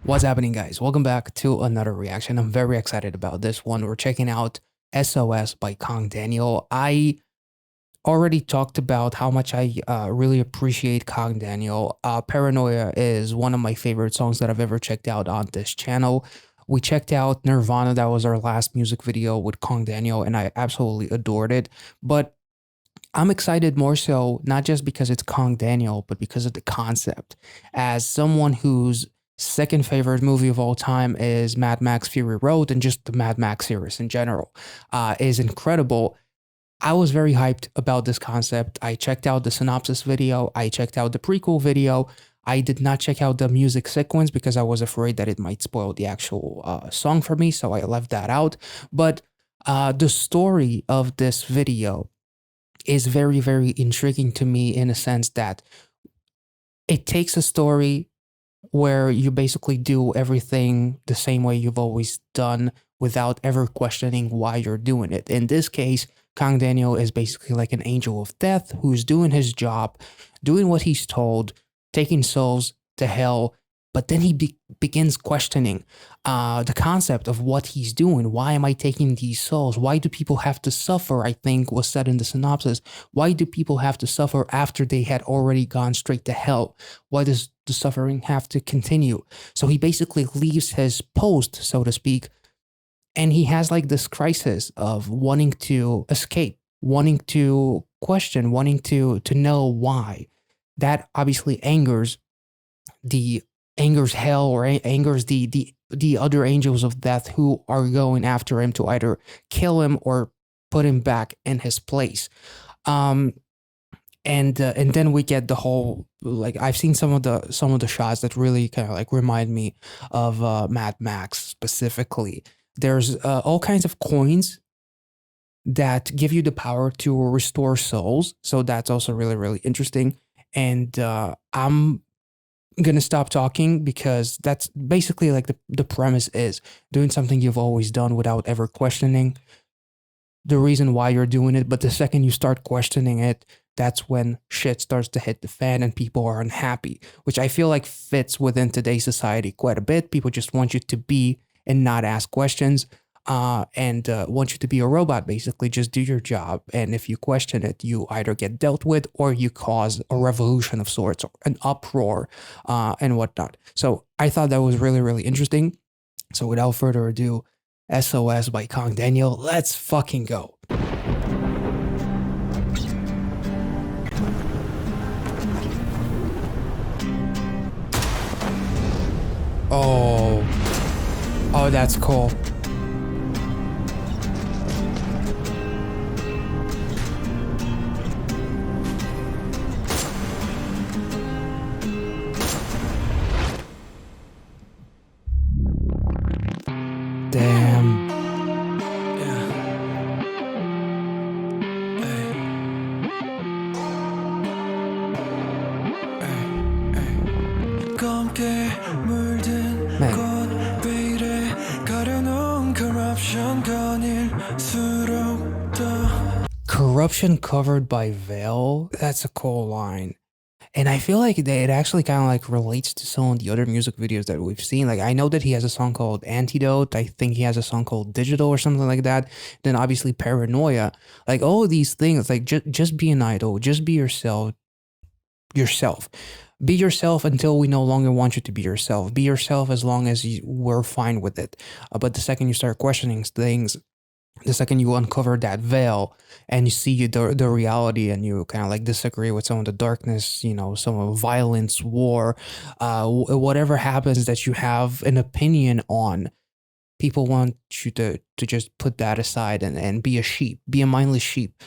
What's happening, guys? Welcome back to another reaction. I'm very excited about this one. We're checking out SOS by KANGDANIEL. I already talked about how much I really appreciate KANGDANIEL. Paranoia is one of my favorite songs that I've ever checked out on this channel. We checked out Nirvana. That was our last music video with KANGDANIEL, and I absolutely adored it. But I'm excited more so, not just because it's KANGDANIEL, but because of the concept. As someone whose second favorite movie of all time is Mad Max Fury Road, and just the Mad Max series in general is incredible. I was very hyped about this concept. I checked out the Synopsis video. I checked out the prequel video. I did not check out the music sequence because I was afraid that it might spoil the actual song for me, so I left that out. But the story of this video is very, very intriguing to me in a sense that it takes a story where you basically do everything the same way you've always done without ever questioning why you're doing it. In this case, KANGDANIEL is basically like an angel of death who's doing his job, doing what he's told, taking souls to hell, but then he begins questioning the concept of what he's doing. Why am I taking these souls? Why do people have to suffer, I think was said in the synopsis. Why do people have to suffer after they had already gone straight to hell? Why does the suffering have to continue? So he basically leaves his post, so to speak, and he has like this crisis of wanting to escape, wanting to question, wanting to know why. That obviously angers hell, or angers the other angels of death who are going after him to either kill him or put him back in his place. And then we get the whole, like, I've seen some of the shots that really kind of like remind me of Mad Max specifically. There's all kinds of coins that give you the power to restore souls, so that's also really, really interesting. And I'm gonna stop talking because that's basically like the premise is doing something you've always done without ever questioning the reason why you're doing it. But the second you start questioning it, that's when shit starts to hit the fan and people are unhappy, which I feel like fits within today's society quite a bit. People just want you to be and not ask questions, and want you to be a robot, basically. Just do your job. And if you question it, you either get dealt with or you cause a revolution of sorts, or an uproar, and whatnot. So I thought that was really, really interesting. So without further ado, SOS by KANGDANIEL. Let's fucking go. Oh, that's cool. Damn. Corruption covered by veil. That's a cool line. And I feel like it actually kind of like relates to some of the other music videos that we've seen. Like, I know that he has a song called Antidote. I think he has a song called Digital or something like that. Then obviously Paranoia. Like, all of these things, like just be an idol. Just be yourself. Be yourself until we no longer want you to be yourself. Be yourself as long as we're fine with it. But the second you start questioning things, the second you uncover that veil and you see the reality, and you kind of like disagree with some of the darkness, you know, some of violence, war, whatever happens that you have an opinion on, people want you to just put that aside and be a sheep, be a mindless sheep,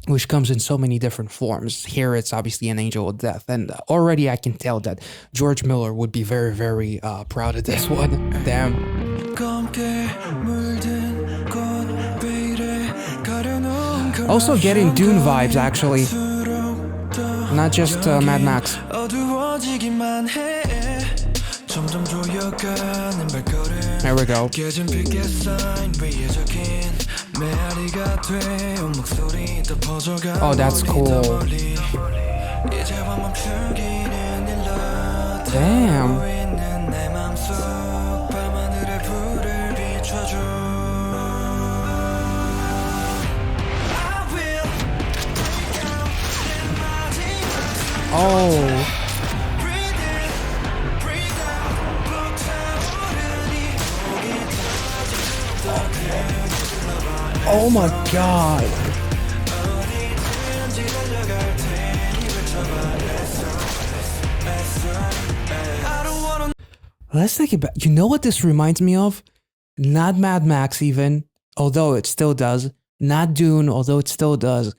which comes in so many different forms. Here it's obviously an angel of death, and already I can tell that George Miller would be very, very proud of this one. Damn. Also getting Dune vibes, actually. Not just Mad Max. There we go. Oh, that's cool. Damn. Oh. Oh my god. Let's think about, you know what this reminds me of? Not Mad Max even, although it still does. Not Dune, although it still does.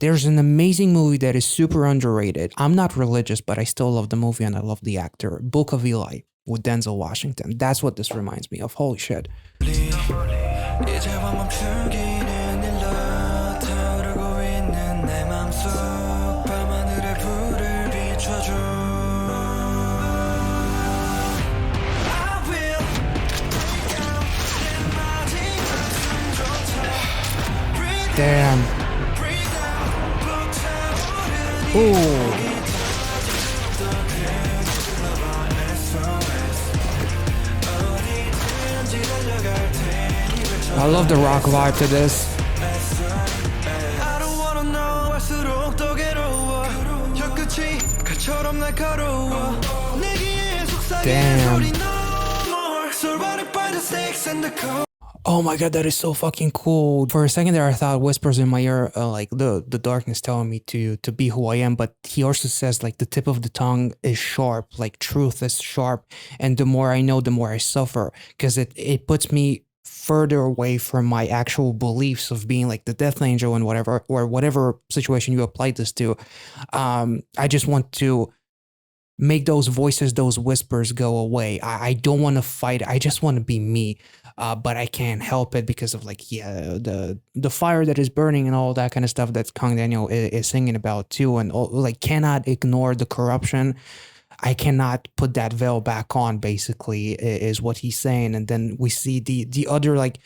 There's an amazing movie that is super underrated. I'm not religious, but I still love the movie and I love the actor. Book of Eli with Denzel Washington. That's what this reminds me of. Holy shit. Damn. Ooh. I love the rock vibe to this. Damn. Oh my god, that is so fucking cool. For a second there, I thought whispers in my ear, like the darkness telling me to be who I am. But he also says like the tip of the tongue is sharp, like truth is sharp. And the more I know, the more I suffer, because it puts me further away from my actual beliefs of being like the death angel and whatever, or whatever situation you applied this to. I just want to make those voices, those whispers go away. I don't want to fight. I just want to be me. But I can't help it because of like, yeah, the fire that is burning and all that kind of stuff that KANGDANIEL is singing about too. And like, cannot ignore the corruption. I cannot put that veil back on, basically, is what he's saying. And then we see the other like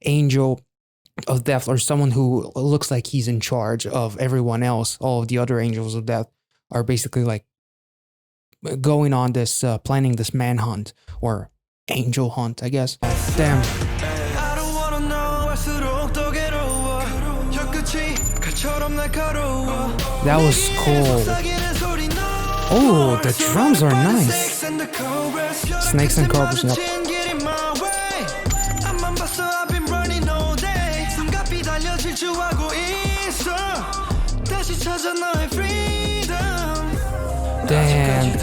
angel of death, or someone who looks like he's in charge of everyone else. All of the other angels of death are basically like going on this, planning this manhunt or angel hunt, I guess. Damn. That was cool. Oh, the drums are nice. Snakes and cobras, yep. Damn.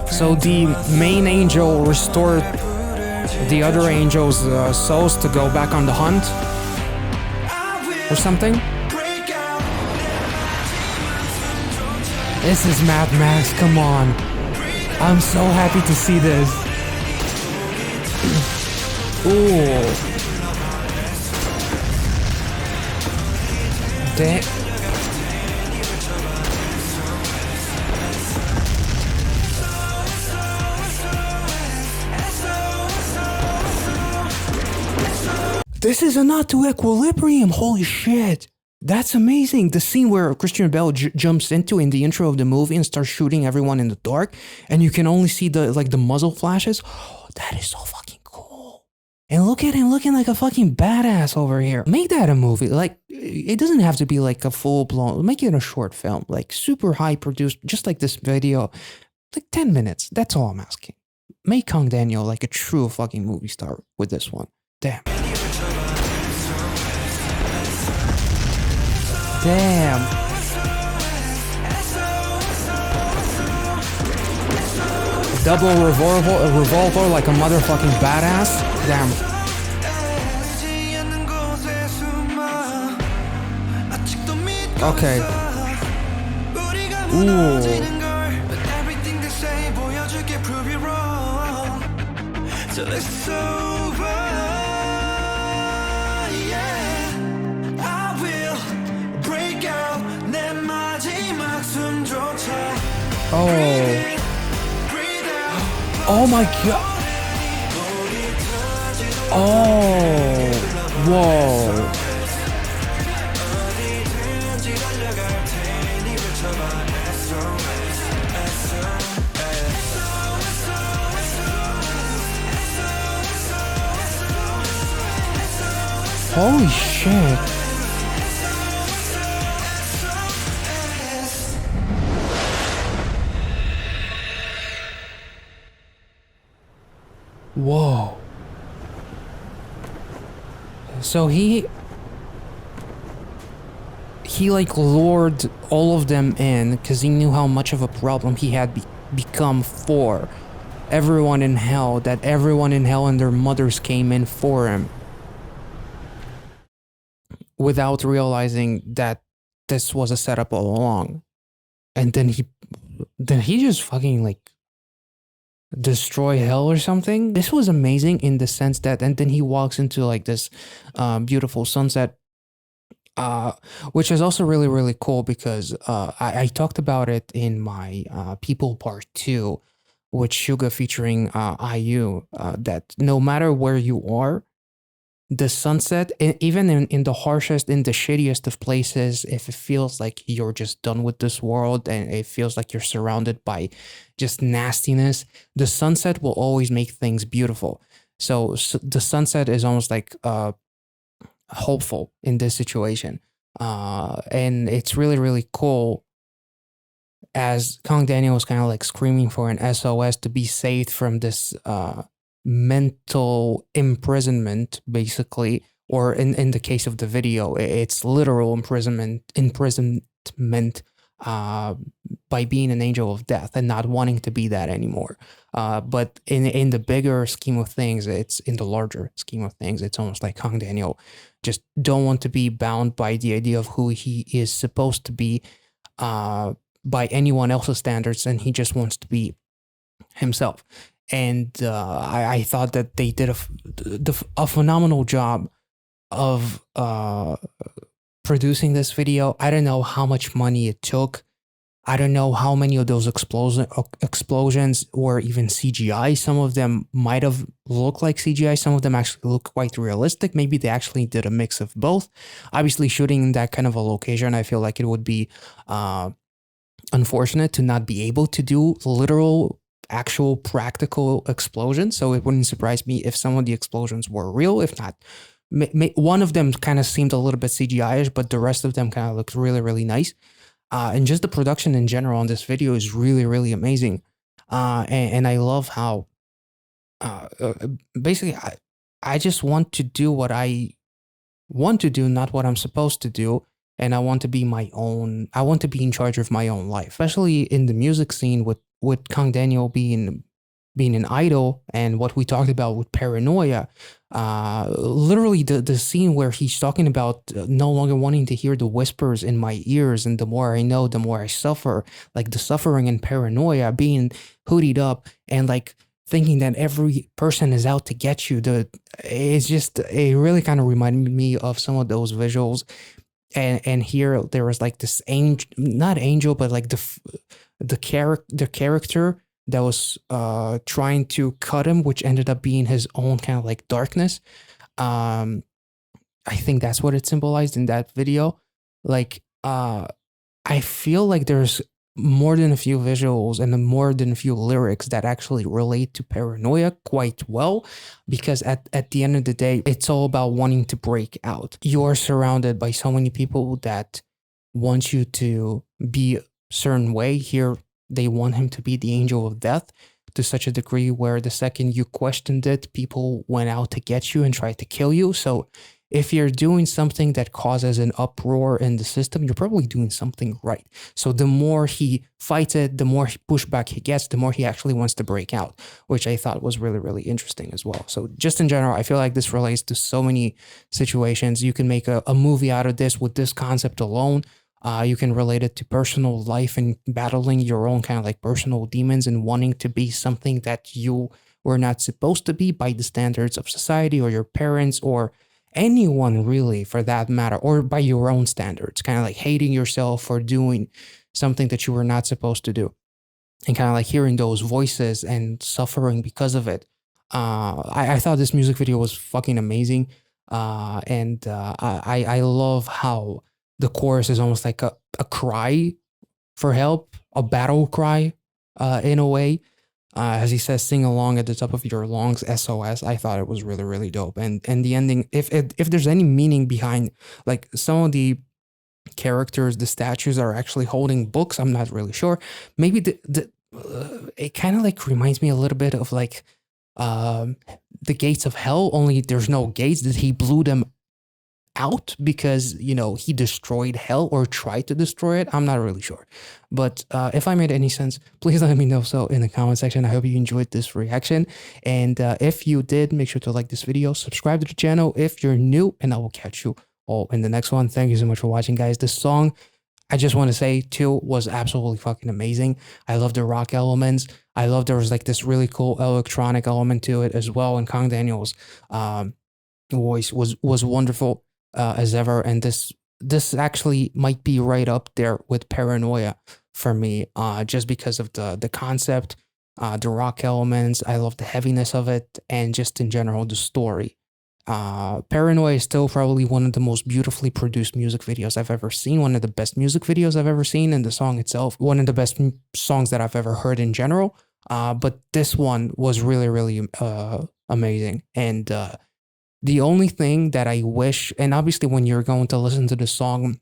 So the main angel restored the other angel's souls to go back on the hunt or something. This is Mad Max, come on. I'm so happy to see this. Ooh. Damn. This is a nod to Equilibrium, holy shit. That's amazing. The scene where Christian Bale jumps into in the intro of the movie and starts shooting everyone in the dark, and you can only see the muzzle flashes. Oh, that is so fucking cool. And look at him looking like a fucking badass over here. Make that a movie. Like, it doesn't have to be like a full-blown, make it a short film, like super high produced, just like this video. Like 10 minutes. That's all I'm asking. Make KANGDANIEL like a true fucking movie star with this one. Damn. Damn. Double revolver like a motherfucking badass. Damn. Okay. Ooh. Oh. Oh my god. Oh. Whoa. Holy shit. Whoa. So he like lured all of them in because he knew how much of a problem he had become for everyone in hell, that everyone in hell and their mothers came in for him without realizing that this was a setup all along. And then he just fucking like destroy hell or something. This was amazing in the sense that, and then he walks into like this beautiful sunset, which is also really, really cool because I talked about it in my People Part 2 with Suga featuring IU, that no matter where you are, the sunset, even in the harshest, in the shittiest of places, if it feels like you're just done with this world and it feels like you're surrounded by just nastiness, the sunset will always make things beautiful. So the sunset is almost like hopeful in this situation. And it's really, really cool as KANGDANIEL was kind of like screaming for an SOS to be saved from this mental imprisonment, basically, or in the case of the video, it's literal imprisonment by being an angel of death and not wanting to be that anymore. But in the bigger scheme of things, it's in the larger scheme of things, it's almost like KANGDANIEL just don't want to be bound by the idea of who he is supposed to be by anyone else's standards, and he just wants to be himself. And I thought that they did a phenomenal job of producing this video. I don't know how much money it took. I don't know how many of those explosions were even CGI. Some of them might have looked like CGI. Some of them actually look quite realistic. Maybe they actually did a mix of both. Obviously, shooting in that kind of a location, I feel like it would be unfortunate to not be able to do literal, actual, practical explosions. So it wouldn't surprise me if some of the explosions were real. If not, one of them kind of seemed a little bit CGI-ish, but the rest of them kind of looked really, really nice. And just the production in general on this video is really, really amazing. And I love how basically I just want to do what I want to do, not what I'm supposed to do. And I want to be my own. I want to be in charge of my own life, especially in the music scene with KANGDANIEL being an idol, and what we talked about with Paranoia. Literally the scene where he's talking about no longer wanting to hear the whispers in my ears, and the more I know, the more I suffer. Like the suffering in Paranoia, being hoodied up and like thinking that every person is out to get you. It really kind of reminded me of some of those visuals. And here there was like this angel, not angel, but like the character that was trying to cut him, which ended up being his own kind of like darkness. I think that's what it symbolized in that video. Like I feel like there's more than a few visuals and more than a few lyrics that actually relate to Paranoia quite well, because at the end of the day, it's all about wanting to break out. You're surrounded by so many people that want you to be a certain way. Here, they want him to be the angel of death to such a degree where the second you questioned it, people went out to get you and tried to kill you. So if you're doing something that causes an uproar in the system, you're probably doing something right. So the more he fights it, the more pushback he gets, the more he actually wants to break out, which I thought was really, really interesting as well. So just in general, I feel like this relates to so many situations. You can make a movie out of this with this concept alone. You can relate it to personal life and battling your own kind of like personal demons and wanting to be something that you were not supposed to be by the standards of society or your parents or anyone really for that matter, or by your own standards, kind of like hating yourself for doing something that you were not supposed to do, and kind of like hearing those voices and suffering because of it. I thought this music video was fucking amazing. And I love how the chorus is almost like a cry for help, a battle cry in a way. As he says, sing along at the top of your lungs, SOS. I thought it was really, really dope. And the ending, if there's any meaning behind, like some of the characters, the statues are actually holding books. I'm not really sure. Maybe it kind of like reminds me a little bit of like the gates of hell, only there's no gates, that he blew them out because, you know, he destroyed hell or tried to destroy it. I'm not really sure. But if I made any sense, please let me know so in the comment section. I hope you enjoyed this reaction. And if you did, make sure to like this video, subscribe to the channel if you're new, and I will catch you all in the next one. Thank you so much for watching, guys. This song, I just want to say too, was absolutely fucking amazing. I love the rock elements. I love there was like this really cool electronic element to it as well. And KANGDANIEL's voice was wonderful as ever. And this actually might be right up there with Paranoia for me, just because of the concept, the rock elements. I love the heaviness of it, and just in general the story. Paranoia is still probably one of the most beautifully produced music videos I've ever seen, one of the best music videos I've ever seen, and the song itself, one of the best songs that I've ever heard in general. But this one was really, really amazing. And the only thing that I wish, and obviously when you're going to listen to the song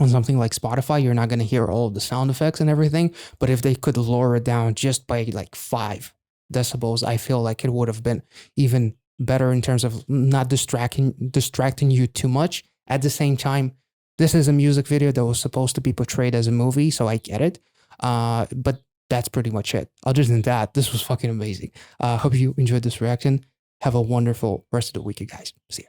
on something like Spotify, you're not going to hear all of the sound effects and everything, but if they could lower it down just by like 5 decibels, I feel like it would have been even better in terms of not distracting you too much. At the same time, this is a music video that was supposed to be portrayed as a movie, so I get it. But that's pretty much it. Other than that, this was fucking amazing. Hope you enjoyed this reaction. Have a wonderful rest of the week, you guys. See ya.